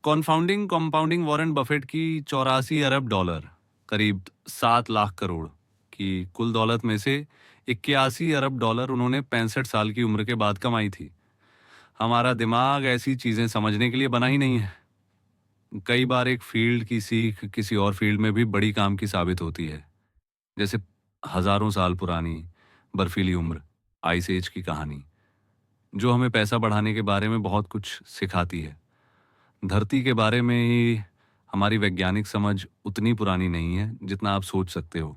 कॉन्फाउंडिंग compounding Warren Buffett की 84 अरब dollar, करीब 7 लाख करोड़ की कुल दौलत में से 81 अरब डॉलर उन्होंने 65 साल की उम्र के बाद कमाई थी। हमारा दिमाग ऐसी चीजें समझने के लिए बना ही नहीं है। कई बार एक फील्ड की सीख किसी और फील्ड में भी बड़ी काम की साबित होती है। जैसे हजारों साल पुरानी बर्फीली उम्र, आइस एज की कहानी, जो हमें पैसा बढ़ाने के बारे में बहुत कुछ सिखाती है। धरती के बारे में ही हमारी वैज्ञानिक समझ उतनी पुरानी नहीं है जितना आप सोच सकते हो।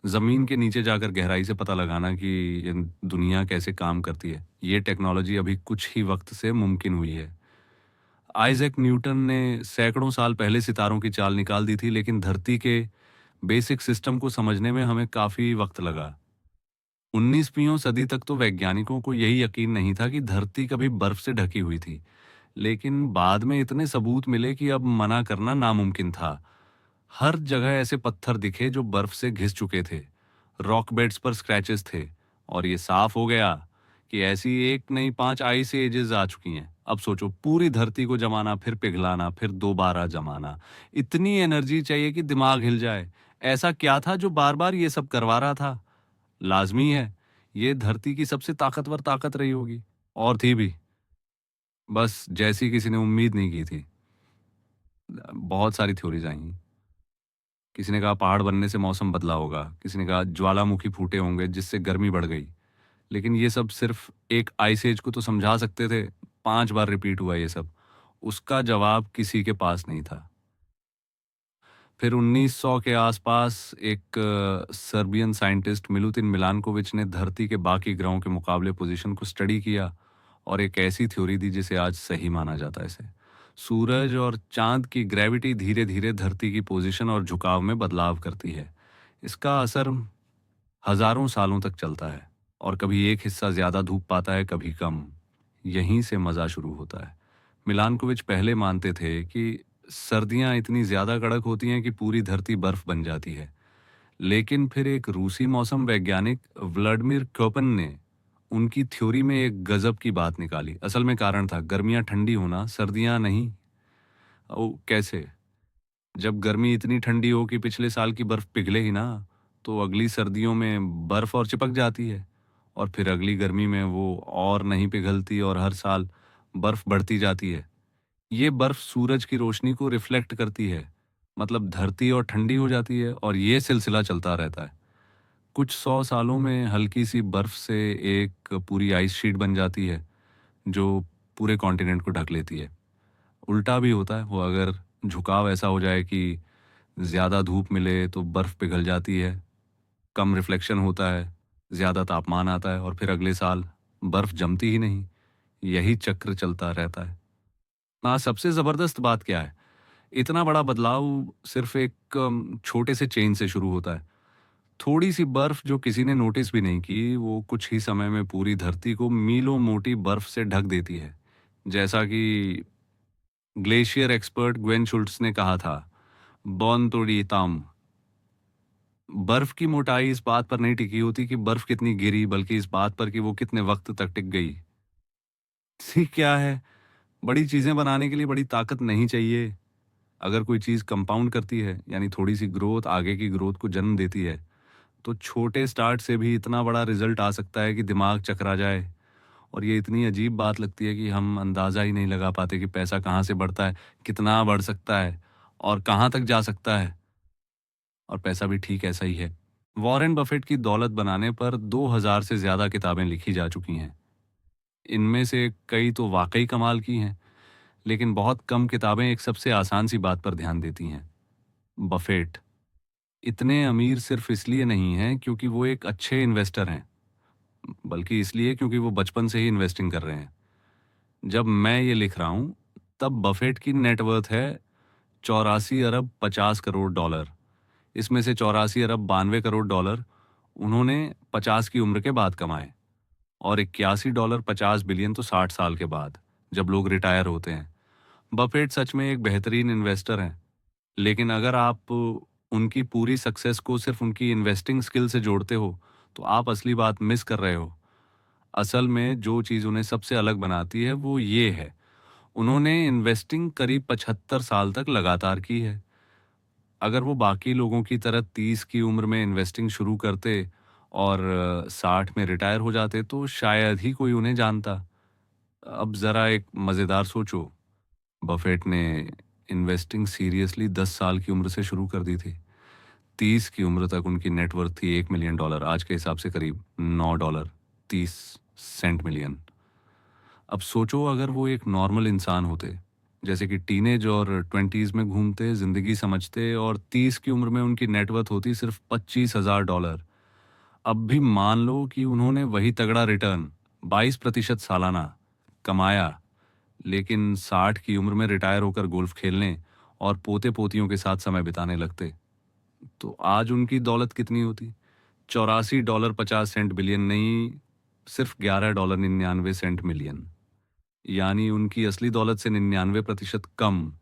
जमीन के नीचे जाकर गहराई से पता लगाना कि ये दुनिया कैसे काम करती है, ये टेक्नोलॉजी अभी कुछ ही वक्त से मुमकिन हुई है। आइजैक न्यूटन ने सैकड़ों साल पहले सितारों की चाल निकाल दी थी, लेकिन धरती के बेसिक सिस्टम को समझने में हमें काफी वक्त लगा। 19वीं सदी तक तो वैज्ञानिकों को यही यकीन नहीं था कि धरती कभी बर्फ से ढकी हुई थी, लेकिन बाद में इतने सबूत मिले कि अब मना करना नामुमकिन था। हर जगह ऐसे पत्थर दिखे जो बर्फ से घिस चुके थे, रॉक बेड्स पर स्क्रैचेस थे, और ये साफ हो गया कि ऐसी एक नहीं 5 आइस एजेस आ चुकी हैं। अब सोचो, पूरी धरती को जमाना, फिर पिघलाना, फिर दोबारा जमाना, इतनी एनर्जी चाहिए कि दिमाग हिल जाए। ऐसा क्या था जो बार बार ये सब करवा रहा था? लाजमी है, ये धरती की सबसे ताकतवर ताकत रही होगी, और थी भी, बस जैसी किसी ने उम्मीद नहीं की थी। बहुत सारी थ्योरीज आई। किसी ने कहा पहाड़ बनने से मौसम बदला होगा, किसी ने कहा ज्वालामुखी फूटे होंगे जिससे गर्मी बढ़ गई। लेकिन ये सब सिर्फ एक आइस एज को तो समझा सकते थे। 5 बार रिपीट हुआ ये सब, उसका जवाब किसी के पास नहीं था। फिर 1900 के आसपास एक सर्बियन साइंटिस्ट मिलुतिन मिलानकोविच ने धरती के बाकी ग्रहों के मुकाबले पोजीशन को स्टडी किया और एक ऐसी थ्योरी दी जिसे आज सही माना जाता है। इसे सूरज और चांद की ग्रेविटी धीरे धीरे धरती की पोजीशन और झुकाव में बदलाव करती है। इसका असर हजारों सालों तक चलता है, और कभी एक हिस्सा ज्यादा धूप पाता है, कभी कम। यहीं से मजा शुरू होता है। मिलानकोविच पहले मानते थे कि सर्दियां इतनी ज्यादा कड़क होती हैं कि पूरी धरती बर्फ बन जाती है। लेकिन फिर एक रूसी मौसम वैज्ञानिक व्लादिमीर कोपेन ने उनकी थ्योरी में एक गजब की बात निकाली। असल में कारण था गर्मियां ठंडी होना, सर्दियां नहीं। ओ कैसे? जब गर्मी इतनी ठंडी हो कि पिछले साल की बर्फ पिघले ही ना, तो अगली सर्दियों में बर्फ और चिपक जाती है, और फिर अगली गर्मी में वो और नहीं पिघलती, और हर साल बर्फ बढ़ती जाती है। ये बर्फ सूरज की रोशनी को रिफ्लेक्ट करती है, मतलब धरती और ठंडी हो जाती है, और ये सिलसिला चलता रहता है। कुछ 100 सालों में हल्की सी बर्फ से एक पूरी आइस शीट बन जाती है जो पूरे कॉन्टिनेंट को ढक लेती है। उल्टा भी होता है, वो अगर झुकाव ऐसा हो जाए कि ज्यादा धूप मिले तो बर्फ पिघल जाती है, कम रिफ्लेक्शन होता है, ज्यादा तापमान आता है, और फिर अगले साल बर्फ जमती ही नहीं। यही चक्र चलता रहता है। हाँ, सबसे जबरदस्त बात क्या है? इतना बड़ा बदलाव सिर्फ एक छोटे से चेंज से शुरू होता है। थोड़ी सी बर्फ जो किसी ने नोटिस भी नहीं की, वो कुछ ही समय में पूरी धरती को मीलों मोटी बर्फ से ढक देती है। जैसा कि ग्लेशियर एक्सपर्ट ग्वेन शुल्ट्स ने कहा था, बॉन तोड़ी ताम। बर्फ की मोटाई इस बात पर नहीं टिकी होती कि बर्फ कितनी गिरी, बल्कि इस बात पर कि वो कितने वक्त तक टिक गई। सी क्या है, बड़ी चीजें बनाने के लिए बड़ी ताकत नहीं चाहिए। अगर कोई चीज कंपाउंड करती है, यानी थोड़ी सी ग्रोथ आगे की ग्रोथ को जन्म देती है, तो छोटे स्टार्ट से भी इतना बड़ा रिजल्ट आ सकता है कि दिमाग चकरा जाए। और ये इतनी अजीब बात लगती है कि हम अंदाजा ही नहीं लगा पाते कि पैसा कहाँ से बढ़ता है, कितना बढ़ सकता है, और कहाँ तक जा सकता है। और पैसा भी ठीक ऐसा ही है। वॉरेन बफेट की दौलत बनाने पर 2000 से ज्यादा किताबें लिखी जा चुकी हैं। इनमें से कई तो वाकई कमाल की हैं, लेकिन बहुत कम किताबें एक सबसे आसान सी बात पर ध्यान देती हैं। बफेट इतने अमीर सिर्फ इसलिए नहीं हैं क्योंकि वो एक अच्छे इन्वेस्टर हैं, बल्कि इसलिए क्योंकि वो बचपन से ही इन्वेस्टिंग कर रहे हैं। जब मैं ये लिख रहा हूं, तब बफेट की नेटवर्थ है 84 अरब 50 करोड़ डॉलर। इसमें से 84 अरब 92 करोड़ डॉलर उन्होंने 50 की उम्र के बाद कमाए, और 81 डॉलर 50 बिलियन तो 60 साल के बाद, जब लोग रिटायर होते हैं। बफेट सच में एक बेहतरीन इन्वेस्टर हैं, लेकिन अगर आप उनकी पूरी सक्सेस को सिर्फ उनकी इन्वेस्टिंग स्किल से जोड़ते हो, तो आप असली बात मिस कर रहे हो। असल में जो चीज़ उन्हें सबसे अलग बनाती है वो ये है, उन्होंने इन्वेस्टिंग करीब 75 साल तक लगातार की है। अगर वो बाकी लोगों की तरह 30 की उम्र में इन्वेस्टिंग शुरू करते और 60 में रिटायर हो जाते तो शायद ही कोई उन्हें जानता। अब ज़रा एक मज़ेदार सोचो, बफेट ने इन्वेस्टिंग सीरियसली 10 साल की उम्र से शुरू कर दी थी। 30 की उम्र तक उनकी नेटवर्थ थी $1 मिलियन, आज के हिसाब से करीब $9, 30 सेंट मिलियन। अब सोचो अगर वो एक नॉर्मल इंसान होते, जैसे कि टीनेज और 20s में घूमते, जिंदगी समझते, और 30 की उम्र में उनकी नेटवर्थ होती सिर्फ $25,000। अब भी मान लो कि उन्होंने वही तगड़ा रिटर्न 22% सालाना कमाया, लेकिन 60 की उम्र में रिटायर होकर गोल्फ खेलने और पोते पोतियों के साथ समय बिताने लगते, तो आज उनकी दौलत कितनी होती? $84.50 बिलियन नहीं, सिर्फ $11.99 मिलियन। यानी उनकी असली दौलत से 99% कम।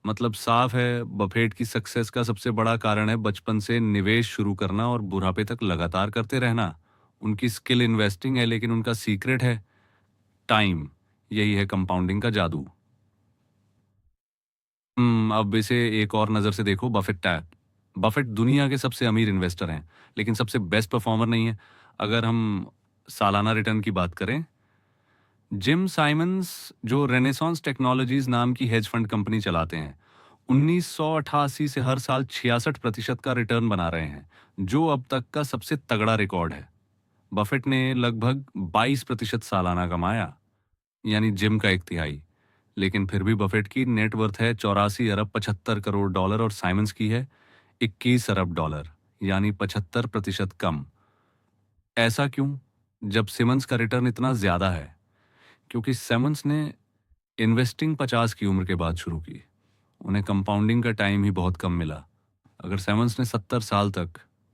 मतलब साफ है, बफेट की सक्सेस का सबसे बड़ा कारण है बचपन से निवेश शुरू करना और बुढ़ापे तक लगातार करते रहना। उनकी स्किल इन्वेस्टिंग है, लेकिन उनका सीक्रेट है टाइम। यही है कंपाउंडिंग का जादू। अब इसे एक और नज़र से देखो, बफेट टैप। बफेट दुनिया के सबसे अमीर इन्वेस्टर हैं, लेकिन सबसे बेस्ट परफॉर्मर नहीं है। अगर हम सालाना रिटर्न की बात करें, जिम साइमंस जो रेनेसांस टेक्नोलॉजीज नाम की हेज फंड कंपनी चलाते हैं, 1988 से हर साल 66% का रिटर्न बना रहे हैं, जो अब तक का सबसे तगड़ा रिकॉर्ड है। बफेट ने लगभग 22% सालाना कमाया, यानी जिम का एक तिहाई। लेकिन फिर भी बफेट की नेट वर्थ है $84 अरब 75 करोड़, और साइमंस की है $21 अरब, यानी 75% कम। ऐसा क्यों, जब सिमंस का रिटर्न इतना ज्यादा है? क्योंकि सिमंस ने इन्वेस्टिंग 50 की उम्र के बाद शुरू की। उन्हें कंपाउंडिंग का टाइम ही बहुत कम मिला। अगर सिमंस ने 70 साल तक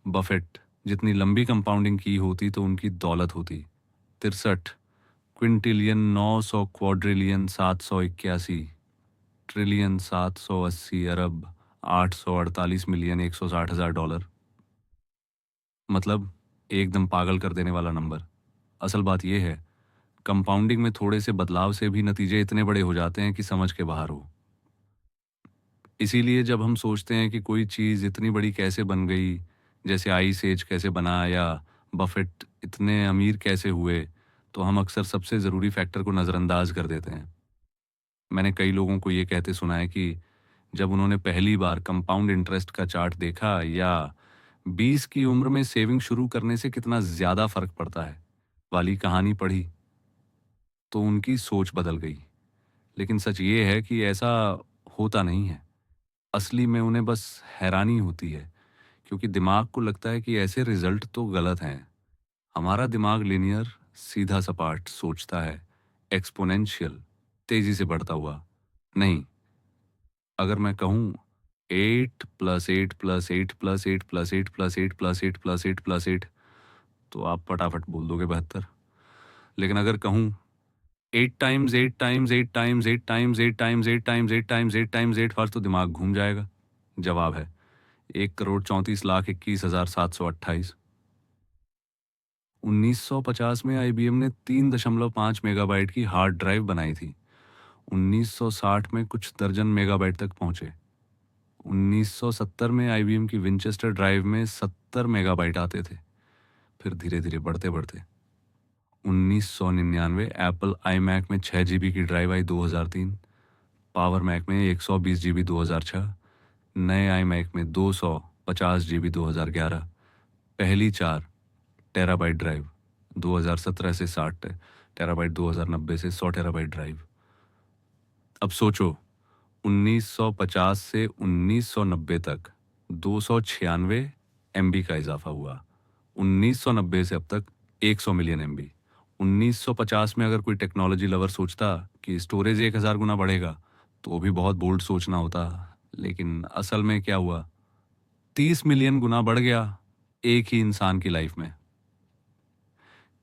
बफेट जितनी लंबी कंपाउंडिंग की होती तो उनकी दौलत होती 63 क्विंटिलियन, 900 क्वाड्रिलियन, 781 ट्रिलियन, 780 अरब, 848 मिलियन, $160,000। मतलब एकदम पागल कर देने वाला नंबर। असल बात यह है, कंपाउंडिंग में थोड़े से बदलाव से भी नतीजे इतने बड़े हो जाते हैं कि समझ के बाहर हो। इसीलिए जब हम सोचते हैं कि कोई चीज़ इतनी बड़ी कैसे बन गई, जैसे आइस एज कैसे बना या बफेट इतने अमीर कैसे हुए, तो हम अक्सर सबसे ज़रूरी फैक्टर को नज़रअंदाज कर देते हैं। मैंने कई लोगों को ये कहते सुना है कि जब उन्होंने पहली बार कंपाउंड इंटरेस्ट का चार्ट देखा, या 20 की उम्र में सेविंग शुरू करने से कितना ज़्यादा फ़र्क पड़ता है वाली कहानी पढ़ी, तो उनकी सोच बदल गई। लेकिन सच ये है कि ऐसा होता नहीं है। असली में उन्हें बस हैरानी होती है, क्योंकि दिमाग को लगता है कि ऐसे रिजल्ट तो गलत हैं। हमारा दिमाग लिनियर, सीधा सपाट सोचता है, एक्सपोनेंशियल, तेजी से बढ़ता हुआ नहीं। अगर मैं कहूँ 8+8+8+8+8+8+8+8+8+8, तो आप फटाफट बोल दोगे 72। लेकिन अगर कहूँ 8 times 8 times 8 times 8 times 8 times 8 times 8 times 8 बार, तो दिमाग घूम जाएगा। जवाब है 1,34,21,728। 1950 में आईबीएम ने 3.5 मेगाबाइट की हार्ड ड्राइव बनाई थी। 1960 में कुछ दर्जन मेगाबाइट तक पहुंचे। 1970 में आईबीएम की विंचेस्टर ड्राइव में 70 मेगाबाइट आते थे। फिर धीरे धीरे बढ़ते बढ़ते 1999 एप्पल आईमैक में 6 GB की ड्राइव आई 2003, पावर मैक में 120 GB 2006, नए आईमैक में 250 GB 2011, पहली 4 टेराबाइट ड्राइव 2017 से 60 टेराबाइट, 2090 से 100 टेराबाइट ड्राइव। अब सोचो, 1950 से 1990 तक 296 MB का इजाफा हुआ। 1990 से अब तक 100 मिलियन MB। 1950 में अगर कोई टेक्नोलॉजी लवर सोचता कि स्टोरेज 1000 गुना बढ़ेगा, तो भी बहुत बोल्ड सोचना होता। लेकिन असल में क्या हुआ, 30 मिलियन गुना बढ़ गया एक ही इंसान की लाइफ में।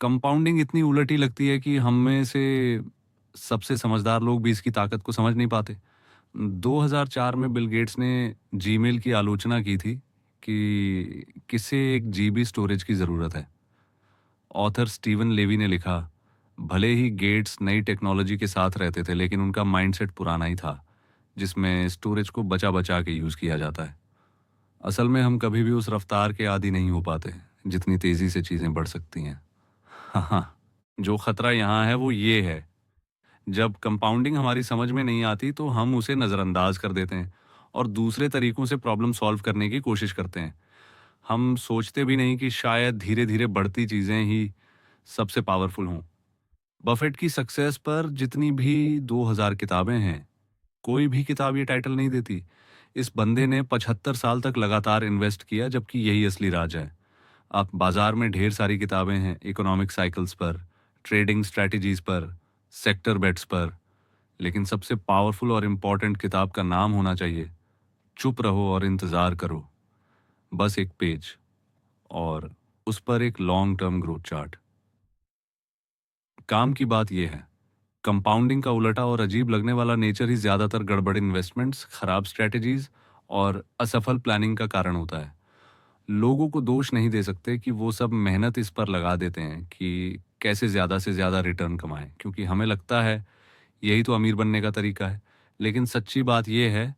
कंपाउंडिंग इतनी उलटी लगती है कि हम में से सबसे समझदार लोग भी इसकी ताकत को समझ नहीं पाते। 2004 में बिल गेट्स ने जीमेल की आलोचना की थी कि किसे 1 GB स्टोरेज की ज़रूरत है। ऑथर स्टीवन लेवी ने लिखा, भले ही गेट्स नई टेक्नोलॉजी के साथ रहते थे, लेकिन उनका माइंडसेट पुराना ही था, जिसमें स्टोरेज को बचा बचा के यूज़ किया जाता है। असल में हम कभी भी उस रफ्तार के आदी नहीं हो पाते जितनी तेज़ी से चीज़ें बढ़ सकती हैं। हाँ, जो खतरा यहाँ है वो ये है, जब कंपाउंडिंग हमारी समझ में नहीं आती तो हम उसे नज़रअंदाज कर देते हैं और दूसरे तरीकों से प्रॉब्लम सॉल्व करने की कोशिश करते हैं। हम सोचते भी नहीं कि शायद धीरे धीरे बढ़ती चीज़ें ही सबसे पावरफुल हों। बफेट की सक्सेस पर जितनी भी 2000 किताबें हैं, कोई भी किताब ये टाइटल नहीं देती। इस बंदे ने 75 साल तक लगातार इन्वेस्ट किया, जबकि यही असली राज है। आप बाजार में ढेर सारी किताबें हैं, इकोनॉमिक साइकिल्स पर, ट्रेडिंग स्ट्रैटेजीज पर, सेक्टर बेट्स पर, लेकिन सबसे पावरफुल और इम्पोर्टेंट किताब का नाम होना चाहिए चुप रहो और इंतजार करो। बस एक पेज और उस पर एक लॉन्ग टर्म ग्रोथ चार्ट। काम की बात यह है, कंपाउंडिंग का उलटा और अजीब लगने वाला नेचर ही ज्यादातर गड़बड़ इन्वेस्टमेंट्स, खराब स्ट्रैटेजीज और असफल प्लानिंग का कारण होता है। लोगों को दोष नहीं दे सकते कि वो सब मेहनत इस पर लगा देते हैं कि कैसे ज़्यादा से ज़्यादा रिटर्न कमाएं, क्योंकि हमें लगता है यही तो अमीर बनने का तरीका है। लेकिन सच्ची बात यह है,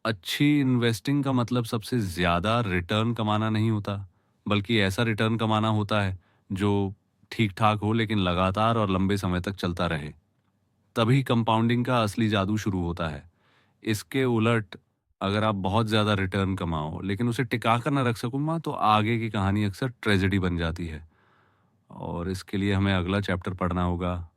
अच्छी इन्वेस्टिंग का मतलब सबसे ज़्यादा रिटर्न कमाना नहीं होता, बल्कि ऐसा रिटर्न कमाना होता है जो ठीक ठाक हो लेकिन लगातार और लंबे समय तक चलता रहे। तभी कंपाउंडिंग का असली जादू शुरू होता है। इसके उलट, अगर आप बहुत ज़्यादा रिटर्न कमाओ लेकिन उसे टिका कर ना रख सको ना, तो आगे की कहानी अक्सर ट्रेजेडी बन जाती है। और इसके लिए हमें अगला चैप्टर पढ़ना होगा,